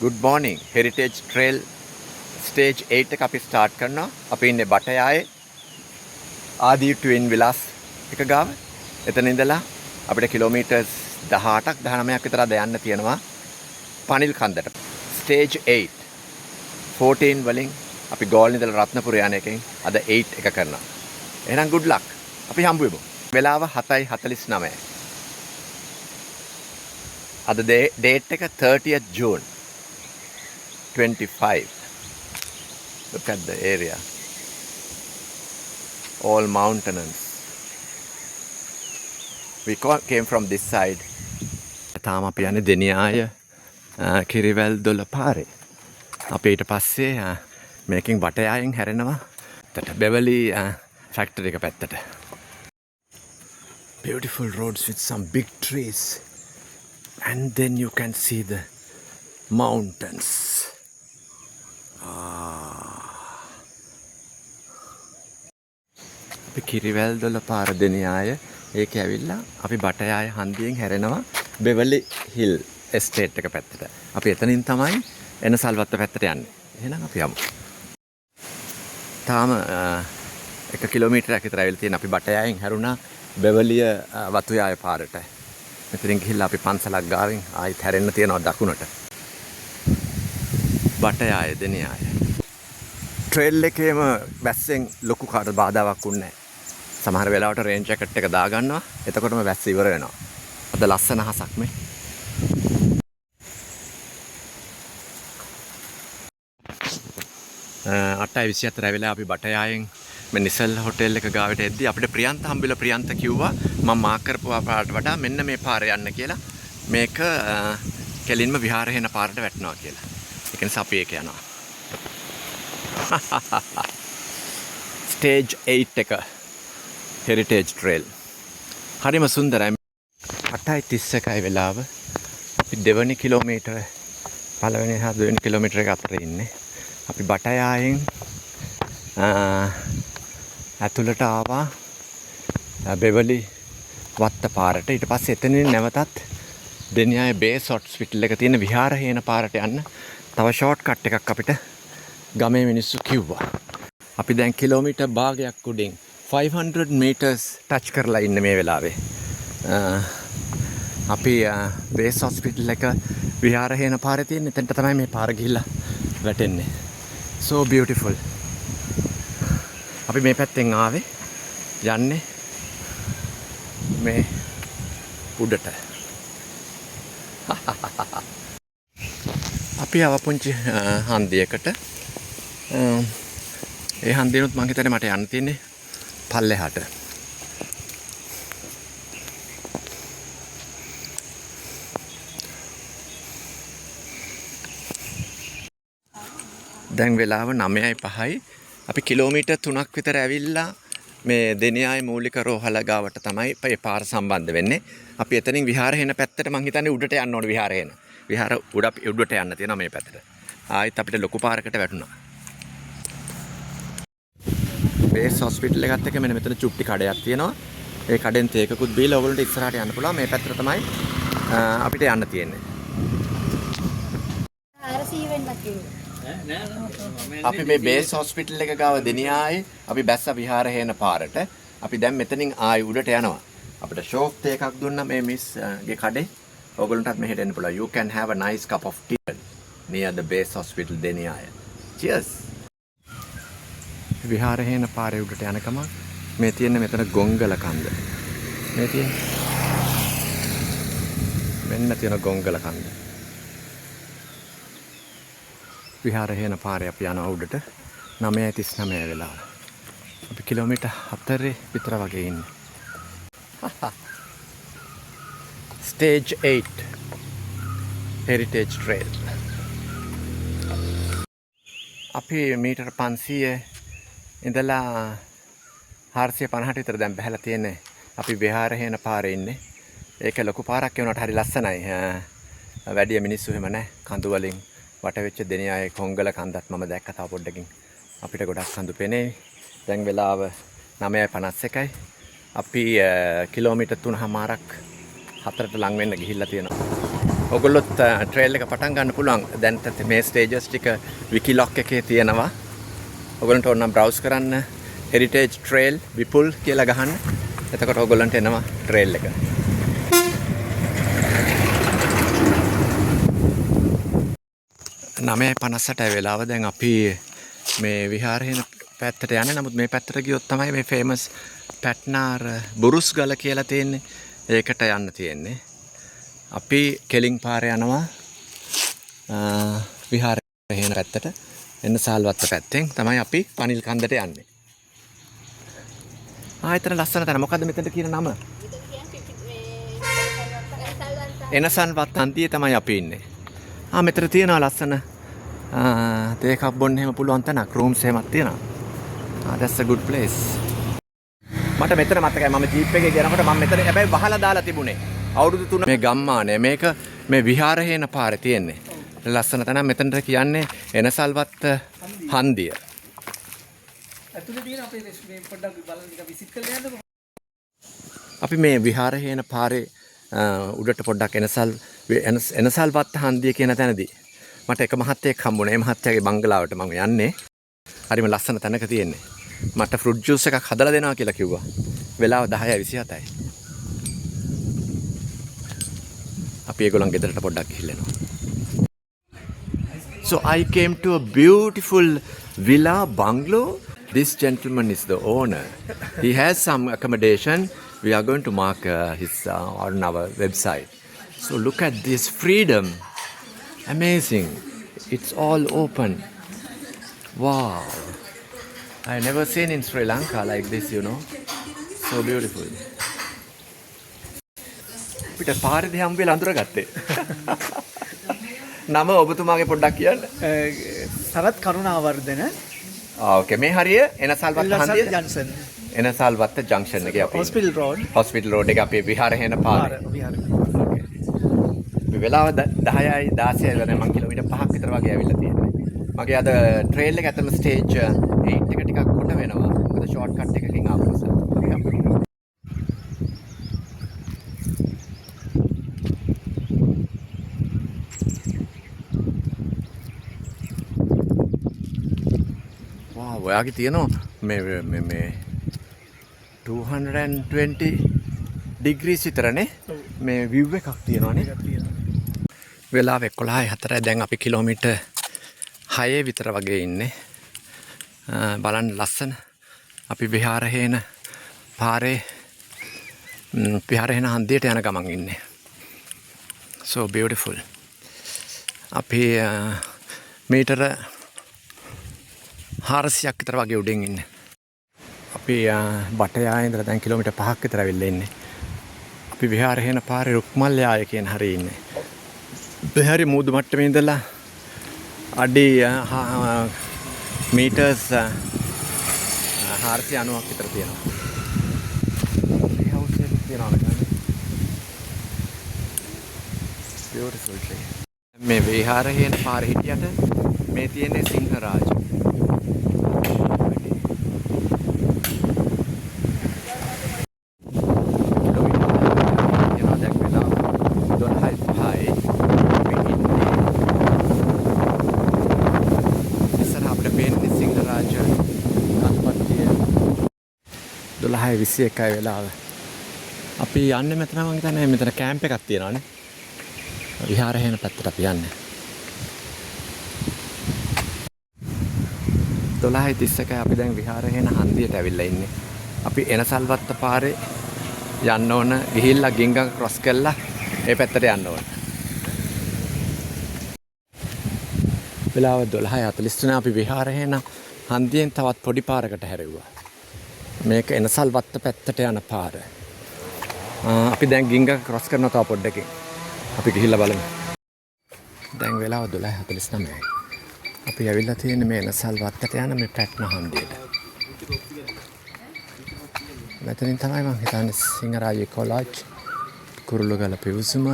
Good morning. Heritage Trail Stage 8 එක අපි start කරනවා. අපි ඉන්නේ බටයායේ ආදී ට්වින් විලාස් එක ගාව. එතන ඉඳලා අපිට කිලෝමීටර්ස් 18ක් 19ක් විතර අද යන්න තියෙනවා පනිල් කන්දට. Stage 8 14 වලින් අපි ගෝල් ඉඳලා රත්නපුර යන එකෙන් අද 8 එක කරනවා. එහෙනම් good luck. අපි හම්බ වෙමු. වෙලාව 7:49. අද date එක 30th June 25. Look at the area. All mountainous. We came from this side. තාම අපි යන්නේ දෙනියාය කිරිවැල් දොළ පාරේ. අපි ඊට පස්සේ මේකෙන් බටයායෙන් හැරෙනවා බෙවලි ෆැක්ටරි එක පැත්තට. Beautiful roads with some big trees. And then you can see the mountains. අපි කිරිවැල් දොළ පාර දෙනියාය ඒක ඇවිල්ලා අපි බටයාය හන්දියෙන් හැරෙනවා බෙවලි හිල් එස්ටේට් එක පැත්තට. අපි එතනින් තමයි එන සල්වත්ත පැත්තට යන්නේ. එහෙනම් අපි යමු. තාම 1 කිලෝමීටරයක් විතර ඇවිල්ලා තියෙන අපි බටයායෙන් හැරුණා බෙවලිය වතුයාය පාරට. මෙතනින් ගිහිල්ලා අපි පන්සලක් ගාවින් ආයෙත් හැරෙන්න තියෙනවා දකුණට. බටයාය දෙනියාය. ට්‍රේල් එකේම වැස්සෙන් ලොකු කාට බාධාවක් වුණේ නැහැ. සමහර වෙලාවට රේන් ජැකට් එක දාගන්නවා. එතකොටම වැස්ස ඉවර වෙනවා. අද ලස්සන අහසක් මේ. අටයි 24 ඇවිල්ලා අපි බටයායෙන් මේ නිසල් හොටෙල් එක ගාවට එද්දි අපිට ප්‍රියන්ත හම්බෙලා ප්‍රියන්ත කිව්වා මම මාක් කරපු පාරට වඩා මෙන්න මේ පාරේ යන්න කියලා. මේක කෙලින්ම විහාරේ යන පාරට වැටෙනවා කියලා. ඒක නිසා අපි ඒක යනවා. Stage 8 එක Heritage Trail. හරිම සුන්දරයි. 8:31යි වෙලාව. අපි දෙවනි කිලෝමීටර පළවෙනි හා දෙවෙනි කිලෝමීටර එක අතර ඉන්නේ. අපි බටයායෙන් ඇතුළට ආවා බෙවලි වත්ත පාරට. ඊට පස්සේ එතනින් නැවතත් දෙනියාය බේස් හොස්පිටල් එක තියෙන විහාර හේන පාරට යන්න තව ෂෝට් කට් එකක් අපිට ගමේ මිනිස්සු කිව්වා. අපි දැන් කිලෝමීටර් භාගයක් උඩින් 500 meters ටච් කරලා ඉන්නේ මේ වෙලාවේ. අපි බේස් හොස්පිටල් එක විහාර හේන පාරේ තියෙන එතනට තමයි මේ පාර ගිහිල්ලා වැටෙන්නේ. So beautiful. අපි මේ පැත්තෙන් ආවේ යන්නේ මේ උඩට. අපි ආව පුංචි හන්දියකට. ඒ හන්දියනොත් මං හිතන්නේ මට යන්න තියෙන්නේ පල්ලෙහාට. දැන් වෙලාව 9:05යි. අපි කිලෝමීටර් 3ක් විතර ඇවිල්ලා මේ දෙනියාය මූලික රෝහල ගාවට තමයි මේ පාර සම්බන්ධ වෙන්නේ. අපි එතනින් විහාර හේන පැත්තට මං හිතන්නේ උඩට යන්න ඕනේ විහාර හේන. විහාර උඩට යන්න තියෙනවා මේ පැත්තට. ආයෙත් අපිට ලොකු පාරකට වැටුණා. බේස් හොස්පිටල් එකත් එක්ක මෙන්න මෙතන චුට්ටි කඩයක් තියෙනවා. ඒ කඩෙන් තේකකුත් බීලා ඔයගොල්ලන්ට ඉස්සරහට යන්න පුළුවන්. මේ පැත්තට තමයි අපිට යන්න තියෙන්නේ. අපි මේ බේස් හොස්පිටල් එක ගාව දෙනියායේ අපි බැස්ස විහාර හේන පාරට. අපි දැන් මෙතනින් ආයෙ උඩට යනවා. අපිට ෂෝක් එකක් දුන්නා මේ මිස්ගේ කඩේ. ඔයගොල්ලන්ටත් මෙහෙට එන්න පුළුවන්. You can have a nice cup of tea near the base hospital Deniyaya. Cheers. විහාර හේන පාරේ උඩට යනකම මේ තියෙන මෙතන ගොංගල කන්ද. මේ තියෙන මෙන්න තියෙන ගොංගල කන්ද. විහාර හේන පාරේ අපි යනවා උඩට 9:39 වෙලාව. අපි කිලෝමීටර් 4 විතර වගේ ඉන්නේ. Stage 8 Heritage Trail. අපි මීටර් 500 ඉඳලා 450ට විතර දැන් බහලා තියෙන්නේ. අපි විහාර හේන පාරේ ඉන්නේ. ඒක ලොකු පාරක් ඒ වුණාට හරි ලස්සනයි. වැඩි මිනිස්සු එහෙම නැහැ. කඳු වලින් වට වෙච්ච දෙනියායේ කොංගල කන්දත් මම දැක්ක තව පොඩ්ඩකින්. අපිට ගොඩක් කඳු පෙනේ. දැන් වෙලාව 9:51යි. අපි කිලෝමීටර් 3.5ක් 4ට ලං වෙන්න ගිහිල්ලා තියෙනවා. ඔගොල්ලොත් ට්‍රේල් එක පටන් ගන්න පුළුවන්. දැන් මේ ස්ටේජස් ටික විකිලොග් එකේ තියෙනවා. ඔයගොල්ලන්ට ඕන නම් බ්‍රවුස් කරන්න Heritage Trail විපුල් කියලා ගහන්න. එතකොට ඔයගොල්ලන්ට එනවා ට්‍රේල් එක. 9:58 වෙලාව. දැන් අපි මේ විහාරයෙන් පැත්තට යන්නේ. නමුත් මේ පැත්තට ගියොත් තමයි මේ ෆේමස් පැට්නාර් බුරුස් ගල කියලා තියෙන්නේ. ඒකට යන්න තියෙන්නේ. අපි කෙලින් පාරේ යනවා විහාරයෙන් පැත්තට. එන්න සාල්වත්ත පැත්තෙන් තමයි අපි පනිල් කන්දට යන්නේ. එතන ලස්සන තැන. මොකද්ද මෙතනට කියන නම? එනසන් වත් හන්දියේ තමයි අපි ඉන්නේ. මෙතන තියෙනවා ලස්සන තේ එකක් බොන්න එහෙම පුළුවන් තැනක්. රූම්ස් එහෙමත් තියෙනවා. That's a good place. මට මෙතන මතකයි මම ජීප් එකේ යනකොට මම මෙතන හැබැයි වහලා දාලා තිබුණේ. අවුරුදු 3 මේ ගම්මානේ මේක මේ විහාරහේන පාරේ තියෙන්නේ. ලස්සන තැන. මෙතනට කියන්නේ එනසල්වත් හන්දිය. ඇතුලේ තියෙන අපේ මේ පොඩ්ඩක් බලන්න ටික විසිට් කරලා යන්නකො. අපි මේ විහාරහේන පාරේ උඩට පොඩ්ඩක් එනසල්වත් හන්දිය කියන තැනදී මට එක මහත්තයෙක් හම්බුණා. ඒ මහත්තයාගේ බංගලාවට මම යන්නේ. හරිම ලස්සන තැනක තියෙන්නේ. මට ෆෘට් ජූස් එකක් හදලා දෙනවා කියලා කිව්වා. වෙලාව 10:27යි. අපි ඒගොල්ලන් ගෙදරට පොඩ්ඩක් ගිහිල්ලා එනවා. So I came to a beautiful villa bungalow. This gentleman is the owner. He has some accommodation. We are going to mark his on our website. So look at this freedom. Amazing. It's all open. Wow. I never seen in Sri Lanka like this, you know. So beautiful. පිට පාරේදී හම් වෙලා අඳුරගත්තේ. නම ඔබතුමාගේ පොඩ්ඩක් කියන්න. සරත් කරුණාවර්ධන. ඕකේ මේ හරිය එනසල්වත්ත හන්දිය ජන්සන්. එනසල්වත්ත junction එකේ අපි. Hospital road. හොස්පිටල් රෝඩ් එක අපේ විහාරහේන පාරේ. විහාරේ. මේ වෙලාව 10යි 16යි වෙන මම කිලෝමීටර් 5ක් විතර වගේ ඇවිල්ලා තියෙනවා. මගේ අද ට්‍රේල් එක ඇත්තම ස්ටේජ් 8 එක ටිකක් කොට වෙනවා. මොකද ෂෝට් කට් එකකින් ආපු නිසා. ඔයාගේ තියෙනවා මේ 220 ඩිග්‍රීස් විතරනේ මේ view එකක් තියෙනවානේ. වෙලාව 11:04. දැන් අපි කිලෝමීටර් 6 විතර වගේ ඉන්නේ. බලන්න ලස්සන. අපි විහාරහේන පාරේ විහාරහේන හන්දියට යන ගමන් ඉන්නේ. So beautiful. අපි මීටර 400ක් විතර වගේ උඩින් ඉන්නේ. අපි බටයායේ ඉඳලා දැන් කිලෝමීටර් 5ක් විතර ඇවිල්ලා ඉන්නේ. අපි විහාරහේන පාරේ රුක්මල්යාය කියන හරිය ඉන්නේ. විහාරේ මූදු මට්ටමේ ඉඳලා අඩි මීටර්ස් 490ක් විතර තියෙනවා. මේ හවුස් එක තියෙනවා නේද? beautiful tree. මේ විහාරහේන පාරේ හිටියට මේ තියෙන්නේ සිංහරාජ. දොළහයි 21යි වෙලාව. අපි යන්නේ මෙතන මම හිතන්නේ මෙතන කැම්ප් එකක් තියෙනවානේ. විහාරහේන පැත්තට අපි යන්නේ. 12:31යි අපි දැන් විහාරහේන හන්දියට ඇවිල්ලා ඉන්නේ. අපි එනසල්වත්ත පාරේ යන්න ඕන ගිහිල්ලා ගිංගක ක්‍රොස් කරලා ඒ පැත්තට යන්න ඕන. වෙලාව 12:43 අපි විහාරහේන හන්දියෙන් තවත් පොඩි පාරකට හැරෙව්වා. මේක එනසල්වත්ත පැත්තට යන පාර. අපි දැන් ගිංගක ක්‍රොස් කරනවා තව පොඩ්ඩකින්. අපි ගිහිල්ලා බලමු. දැන් වෙලාව 12:49යි. අපි ඇවිල්ලා තියෙන්නේ මේ එනසල්වත්තට යන මේ පැට්න හන්දියට. මෙතනින් තමයි මම හිතන්නේ සිංහරාජේ කොලාජ්, කුරුළුගල පිවිසුම,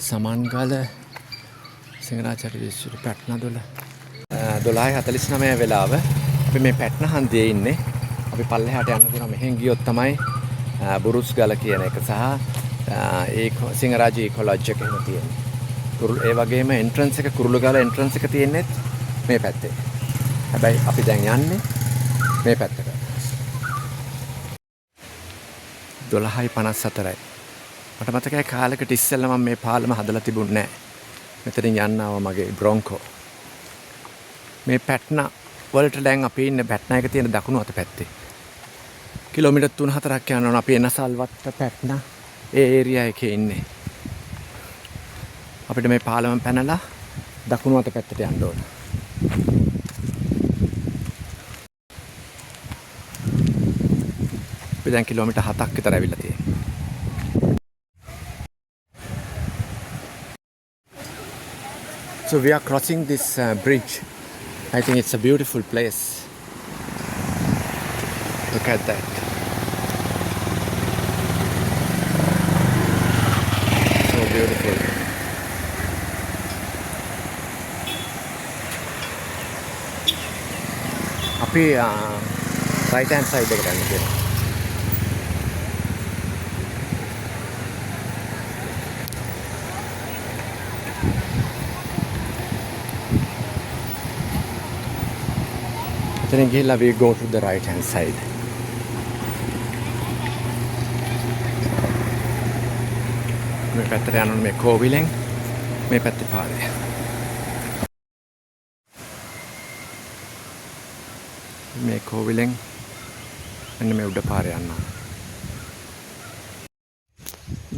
සමන්ගල, සිංහරාජේ විශ්ව පැට්නදොල. 12:49 වෙලාව. අපි මේ පැට්න හන්දියේ ඉන්නේ. අපි පල්ලෙහාට යන්න තියෙනවා. මෙහෙන් ගියොත් තමයි බුරුස් ගල කියන එක සහ ඒ සිංහරාජ ඉකොලොජ් එකේම තියෙන්නේ. ඒ වගේම එන්ට්‍රන්ස් එක කුරුළුගල එන්ට්‍රන්ස් එක තියෙන්නේ මේ පැත්තේ. හැබැයි අපි දැන් යන්නේ මේ පැත්තට. 12:54යි. මට මතකයි කාලෙකට ඉස්සෙල්ලා මම මේ පාලම හදලා තිබුණේ නැහැ. මෙතනින් යන්න ආවා මගේ බ්‍රොන්කෝ. මේ පැට්නා වලට දැන් අපි ඉන්නේ පැට්නා එක තියෙන දකුණු අත පැත්තේ. කිලෝමීටර් 3-4ක් යනවා අපි එනසල්වත්ත පැට්නා ඒ ඒරියා එකේ ඉන්නේ. අපිට මේ පාලම පැනලා දකුණු අත පැත්තට යන්න ඕන. අපි දැන් කිලෝමීටර් 7ක් විතර ඇවිල්ලා තියෙනවා. So we are crossing this bridge. I think it's a beautiful place. Look at that. So beautiful. Api right hand side එකට යන්න කියලා. Then gihilla we go to the right hand side. මේ පැත්තට යන්න ඕනේ මේ කෝවිලෙන් මේ පැත්තේ පාරේ. මේ කෝවිලෙන් මෙන්න මේ උඩ පාරේ යන්න ඕනේ.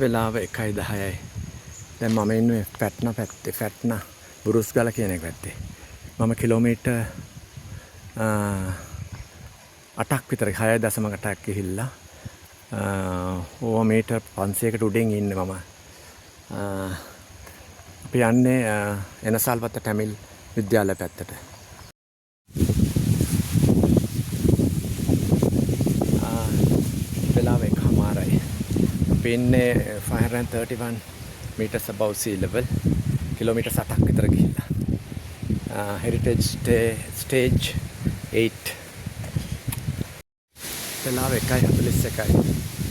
වෙලාව 1:10යි. දැන් මම ඉන්නේ පැට්නා පැත්තේ. පැට්නා බුරුස්ගල කියන එක පැත්තේ. මම කිලෝමීටර් 8ක් විතර 6.8ක් ගිහිල්ලා ඕව මීටර් 500කට උඩින් ඉන්නේ මම. අපි යන්නේ එනසල්වත්ත තමිල් විද්‍යාලය පැත්තට. වෙලාව 1:00යි. අපි ඉන්නේ 531 meters above sea level. Kilometre 8ක් විතර ගිහිල්ලා. Heritage stage 8. වෙලාව 1:41යි.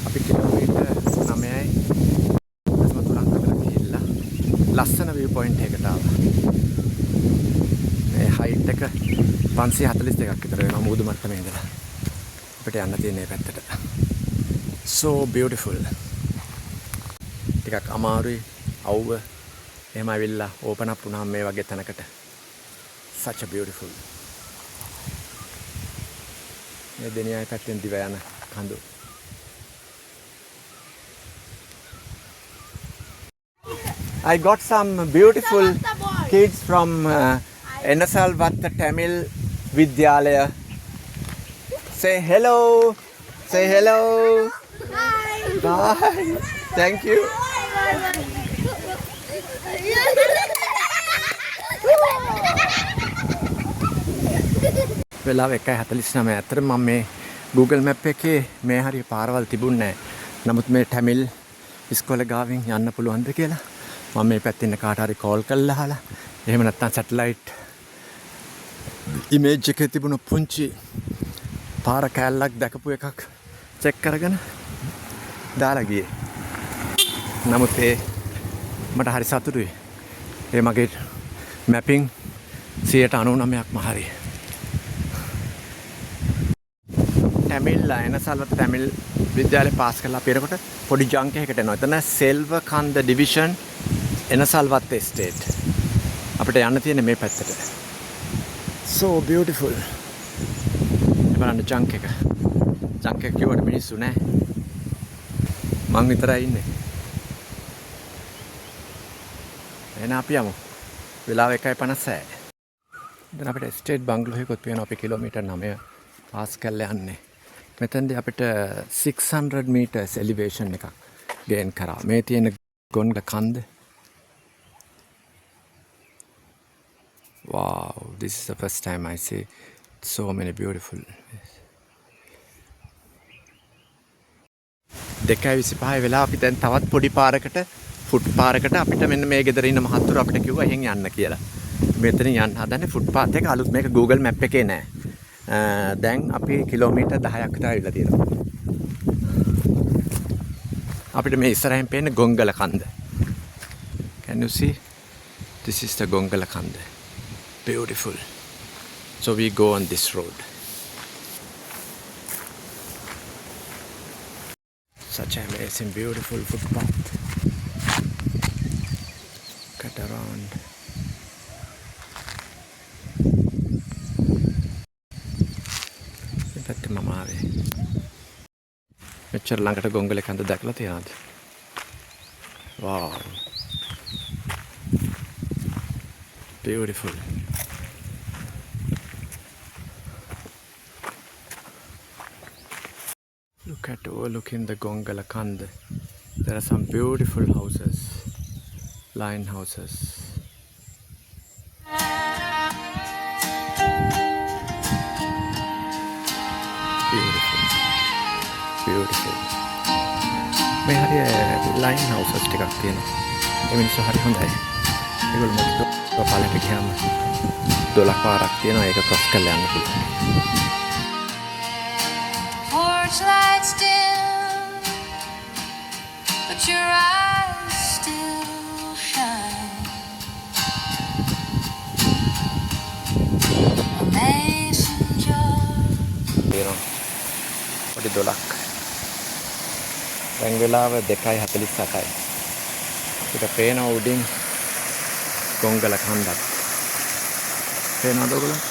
අපි කිලෝමීටර් 9යි. ලස්සන view point එකකට ආවා. මේ height එක 542ක් විතර වෙනවා මුහුදු මට්ටමේ ඉඳලා. අපිට යන්න තියෙන මේ පැත්තට. So beautiful. ටිකක් අමාරුයි අවුව එහෙම ඇවිල්ලා open up වුණාම මේ වගේ තැනකට. Such a beautiful. මේ දෙනියයි පැත්තෙන් දිව යන කඳු. I got some beautiful kids from Enasalvatha Tamil Vidyalaya. Say hello. Say hello. Hi. Bye. Thank you. වෙලාව 1:49. අතර මම මේ Google Map එකේ මේ හරිය පාරවල් තිබුණේ නැහැ. නමුත් මේ Tamil ඉස්කෝලේ ගාවින් යන්න පුළුවන්ද කියලා මම මේ පැත්තේ ඉන්න කාට හරි කෝල් කරලා අහලා එහෙම නැත්නම් සැටලයිට් ඉමේජ් එකේ තිබුණ පුංචි පාර කැලලක් දැකපු එකක් චෙක් කරගෙන දාලා ගියේ. නමුත් ඒ මට හරි සතුටුයි. ඒ මගේ මැපින් 99%ක්ම හරි. Tamil එනසල්වත්ත Tamil විද්‍යාලය පාස් කරලා පෙරකොට පොඩි ජංක් එකකට එනවා. එතන සෙල්වකන්ද ඩිවිෂන් එනසල්වත්ත estate. අපිට යන්න තියෙන්නේ මේ පැත්තට. So beautiful. බලන්න ජංක් එක. ජංක් එක කිව්වට මිනිස්සු නැහැ. මං විතරයි ඉන්නේ. එහෙනම් අපි යමු. වෙලාව 1:56. දැන් අපිට estate bungalow එකක් තියෙනවා. අපි කිලෝමීටර් 9 පාස් කරලා යන්නේ. මෙතනදී අපිට 600 meters elevation එකක් gain කරා. මේ තියෙන ගොන්ග කන්ද. Wow, this is the first time I see so many beautiful. 2:25 වෙලා අපි දැන් තවත් පොඩි පාරකට ෆුට් පාරකට අපිට මෙන්න මේ ගෙදර ඉන්න මහත්තුරු අපිට කිව්වා එහෙන් යන්න කියලා. මෙතනින් යන්න හදන්නේ ෆුට් පාත් එක අලුත් මේක Google Map එකේ නෑ. දැන් අපි කිලෝමීටර් 10ක් විතර ඇවිල්ලා තියෙනවා. අපිට මේ ඉස්සරහින් පේන ගොංගල කන්ද. Can you see? This is the ගොංගල කන්ද. Beautiful. So we go on this road. Such an amazing, beautiful footpath. Cut around. පැත්තේ මම ආවේ. මෙච්චර ළඟට ගොංගල කන්ද දැකලා තියනද? Wow. Beautiful. Look at overlooking the Gongala Kanda. There are some beautiful houses, line houses. Beautiful, beautiful. මේ හරිය line houses ටිකක් තියෙනවා. ඒ මිනිස්සු හරි හොඳයි. ඒගොල්ලෝ මොකද පාලට ගියාම 12 පාරක් තියෙනවා. ඒක ක්‍රොස් කරලා යන්න පුළුවන්. Porch lights dim, but your eyes still shine. A mason jar. තියෙනවා. පොඩි 12ක්. දැන් වෙලාව 2:48යි. ඒක පේන උඩින් ගොංගල කන්දක්. පේනවද ඔයගොල්ලෝ?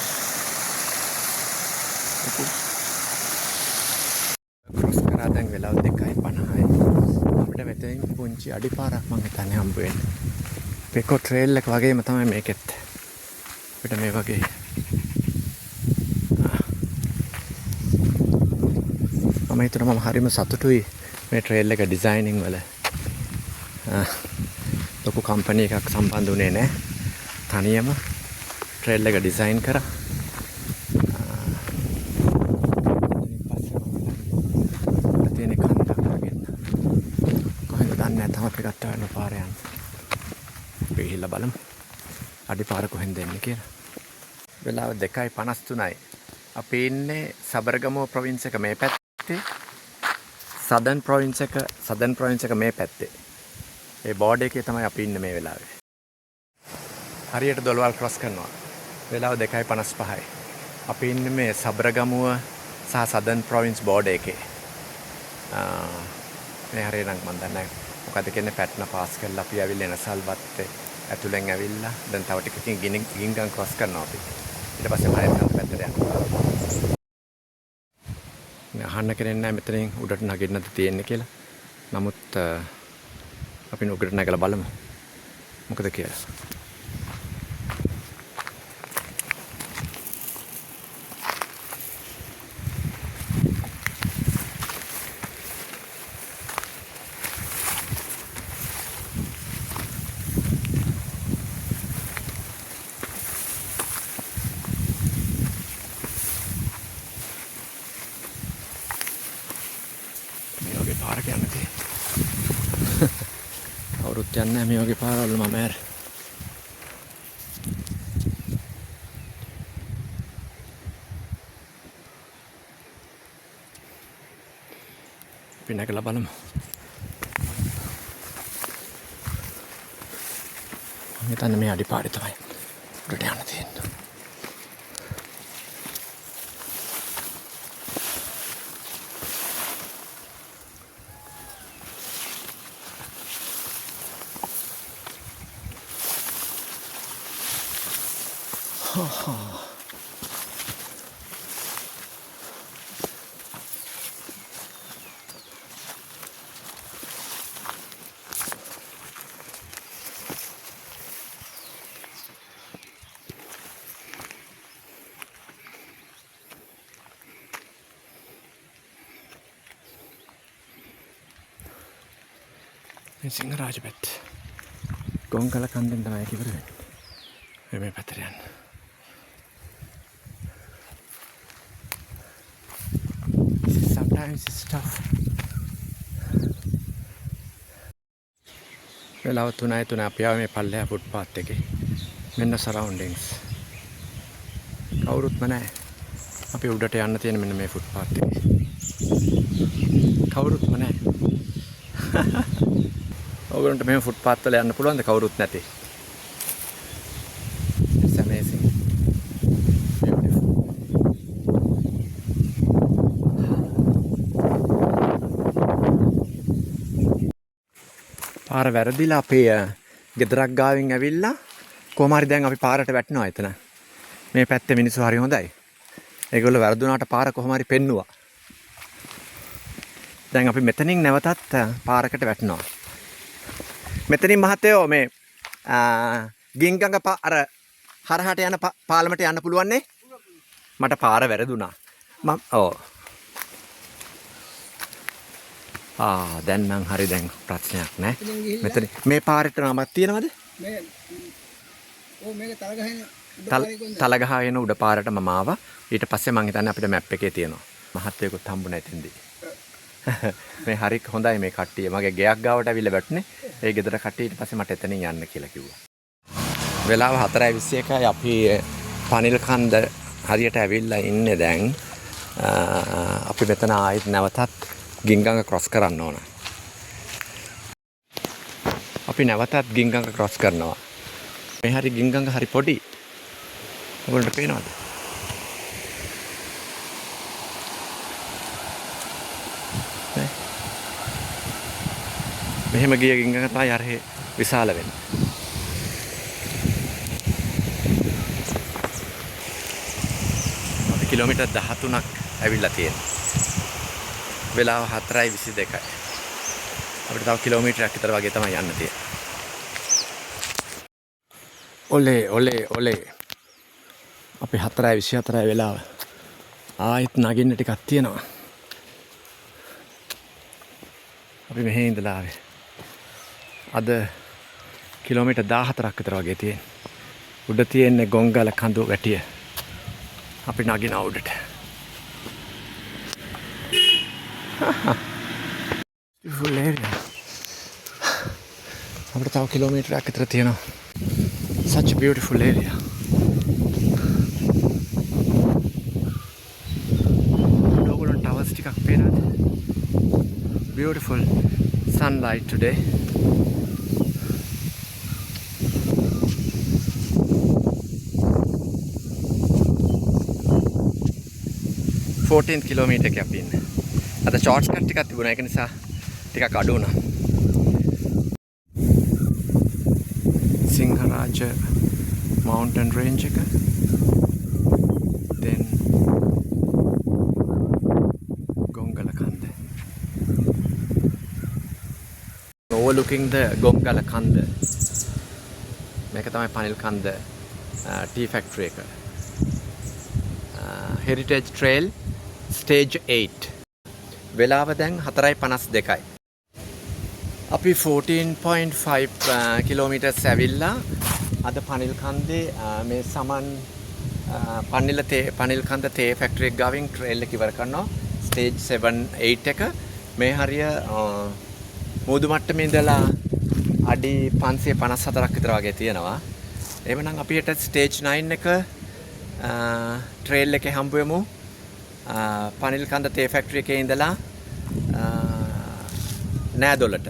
ක්‍රොස් කරා දැන් වෙලාව 2:50යි. අපිට මෙතනින් පුංචි අඩිපාරක් මං හිතන්නේ හම්බ වෙන්නේ. පෙකෝ ට්‍රේල් එක වගේම තමයි මේකෙත්. අපිට මේ වගේ මම හිතනවා මම හරිම සතුටුයි මේ ට්‍රේල් එක ඩිසයිනින් වල. ලොකු කම්පැනි එකක් සම්බන්ධ වුණේ නැහැ. තනියම ට්‍රේල් එක ඩිසයින් කරා. තියෙන කන්දක් වගේ. කොහෙන්ද දන්නේ නැහැ තවත් ටිකක් යන පාර යන්න. අපි ගිහිල්ලා බලමු. අඩිපාර කොහෙන්ද එන්නේ කියලා. වෙලාව 2:53යි. අපි ඉන්නේ සබරගමුව ප්‍රොවින්ස් එක මේ පැත්තේ. සදර්න් ප්‍රොවින්ස් එක මේ පැත්තේ. ඒ බෝඩ් එකේ තමයි අපි ඉන්නේ මේ වෙලාවේ. හරියට දොළවල් ක්‍රොස් කරනවා. වෙලාව 2:55යි. අපි ඉන්නේ මේ සබරගමුව සහ සදර්න් ප්‍රොවින්ස් බෝඩ් එකේ. මේ හරියට නම් මම දන්නේ නැහැ. මොකද කියන්නේ පැට්න පාස් කරලා අපි ඇවිල්ලා එනසල් වත්තේ ඇතුලෙන් ඇවිල්ලා දැන් තව ටිකකින් ගින්ගම් ක්‍රොස් කරනවා අපි. ඊට පස්සේ මහේත් පැත්තට යනවා. අහන්න කෙනෙක් නැහැ මෙතනින් උඩට නගින්නද තියෙන්නේ කියලා. නමුත් අපි උඩට නැගලා බලමු. මොකද කියලා. පාරක යන්න තියෙන්නේ. කවුරුත් යන්නේ නැහැ මේ වගේ පාරවල මම ඇර. අපි නැගලා බලමු. මම හිතන්නේ මේ අඩිපාරේ තමයි උඩට යන්න තියෙන්නේ. මේ සිංහරාජ පැත්ත. ගොංගල කන්දෙන් තමයි ඉවර වෙන්නේ. මේ පැත්තට යන්න. Sometimes it's tough. වෙලාව 3:03 අපි ආවේ මේ පල්ලෙහා ෆුට්පාත් එකේ. මෙන්න සරවුන්ඩින්ග්ස්. කවුරුත්ම නැහැ. අපි උඩට යන්න තියෙන මෙන්න මේ ෆුට්පාත් එකේ. කවුරුත්ම නැහැ. ඕගොල්ලන්ට මෙහෙම ෆුට්පාත් වල යන්න පුළුවන්ද කවුරුත් නැති? It's amazing. Beautiful. පාර වැරදිලා අපේ ගෙදරක් ගාවින් ඇවිල්ලා කොහොම හරි දැන් අපි පාරට වැටෙනවා එතන. මේ පැත්තේ මිනිස්සු හරි හොඳයි. ඒගොල්ලෝ වැරදුනාට පාර කොහොම හරි පෙන්නුවා. දැන් අපි මෙතනින් නැවතත් පාරකට වැටෙනවා. මෙතනින් මහත්තයෝ මේ ගින්ගඟ අර හරහට යන පාලමට යන්න පුළුවන් නේ? මට පාර වැරදුනා. දැන් නම් හරි දැන් ප්‍රශ්නයක් නෑ. මෙතන මේ පාරට නමක් තියෙනවද? මේක තලගහ වෙන උඩ පාරට මම ආවා. ඊට පස්සේ මං හිතන්නේ අපිට මැප් එකේ තියෙනවා. මහත්තයෙකුත් හම්බුනේ එතෙන්දී. මේ හරි හොඳයි මේ කට්ටිය. මගේ ගෙයක් ගාවට ඇවිල්ලා වැටුනේ. ඒ ගෙදර කට්ටිය ඊට පස්සේ මට එතනින් යන්න කියලා කිව්වා. වෙලාව 4:21යි අපි පනිල් කන්ද හරියට ඇවිල්ලා ඉන්නේ දැන්. අපි මෙතන ආයෙත් නැවතත් ගින්ගඟ ක්‍රොස් කරන්න ඕන. අපි නැවතත් ගින්ගඟ ක්‍රොස් කරනවා. මේ හරි ගින්ගඟ හරි පොඩි. ඔයගොල්ලන්ට පේනවද? මෙහෙම ගිය ගින්ගඟ තමයි අර විශාල වෙන්නේ. අපි කිලෝමීටර් 13ක් ඇවිල්ලා තියෙනවා. වෙලාව 4:22යි. අපිට තව කිලෝමීටරයක් විතර වගේ තමයි යන්න තියෙන්නේ. ඔලේ. අපි 4:24යි වෙලාව. ආයෙත් නගින්න ටිකක් තියෙනවා. අපි මෙහෙ ඉඳලා ආවේ. අද කිලෝමීටර් 14ක් විතර වගේ තියෙන. උඩ තියෙන්නේ ගොංගල කඳු වැටිය. අපි නගිනවා උඩට. Beautiful area. අපිට තව කිලෝමීටරයක් විතර තියෙනවා. Such a beautiful area. ඕගොල්ලන්ට towers ටිකක් පේනවද? Beautiful sunlight today. kilometer එකක් අපි ඉන්නේ. අද shorts cut ටිකක් තිබුණා ඒක නිසා ටිකක් අඩු වුණා. සිංහරාජ mountain range එක. Then ගොංගල කන්ද. Overlooking the ගොංගල කන්ද. මේක තමයි පනිල් කන්ද tea factory එක. Heritage Trail Stage 8. වෙලාව දැන් 4:52යි. අපි 14.5 කිලෝමීටර්ස් ඇවිල්ලා අද පනිල් කන්දේ මේ සමන් පනිල් කන්ද තේ ෆැක්ටරි එක ගාවින් ට්‍රේල් එක ඉවර කරනවා. ස්ටේජ් 7 8 එක මේ හරිය මූදු මට්ටමේ ඉඳලා අඩි 554ක් විතර වගේ තියෙනවා. එහෙමනම් අපි හෙට ස්ටේජ් 9 එක ට්‍රේල් එකේ හම්බ වෙමු. පනිල් කන්ද තේ ෆැක්ටරි එකේ ඉඳලා නෑදොලට